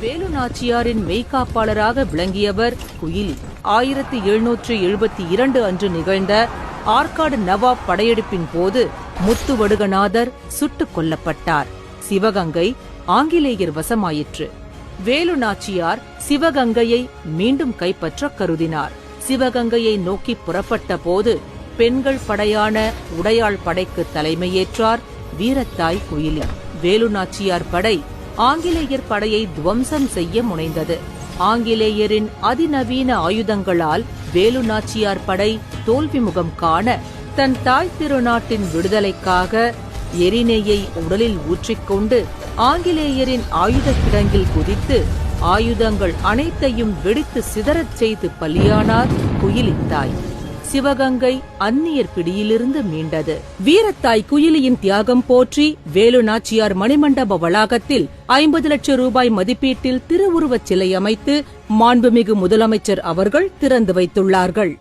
வேலு நாச்சியாரின் மெய்காப்பாளராக விளங்கியவர் குயிலி. 1772 அன்று நிகழ்ந்த ஆற்காடு நவாப் படையெடுப்பின் போது முத்துவடுகநாதர் சுட்டுக் கொல்லப்பட்டார். சிவகங்கை ஆங்கிலேயர் வசமாயிற்று. வேலு நாச்சியார் சிவகங்கையை மீண்டும் கைப்பற்ற கருதினார். சிவகங்கையை நோக்கி புறப்பட்ட போது பெண்கள் படையான உடையாள் படைக்கு தலைமையேற்றார் வீரத்தாய் குயிலி. வேலு நாச்சியார் படை ஆங்கிலேயர் படையை துவம்சம் செய்ய முனைந்தது. ஆங்கிலேயரின் அதிநவீன ஆயுதங்களால் வேலு நாச்சியார் படை தோல்வி முகம் காண தன் தாய் திருநாட்டின் விடுதலைக்காக எரிநெய்யை உடலில் ஊற்றிக்கொண்டு ஆங்கிலேயரின் ஆயுத கிடங்கில் குதித்து ஆயுதங்கள் அனைத்தையும் வெடித்து சிதறச் செய்து பலியானார் குயிலித்தாய். சிவகங்கை அந்நியர் பிடியிலிருந்து மீண்டது. வீரத்தாய் குயிலியின் தியாகம் போற்றி வேலு நாச்சியார் மணிமண்டப வளாகத்தில் 50 லட்சம் ரூபாய் மதிப்பீட்டில் திருவுருவச் சிலை அமைத்து மாண்புமிகு முதலமைச்சர் அவர்கள் திறந்து வைத்துள்ளார்கள்.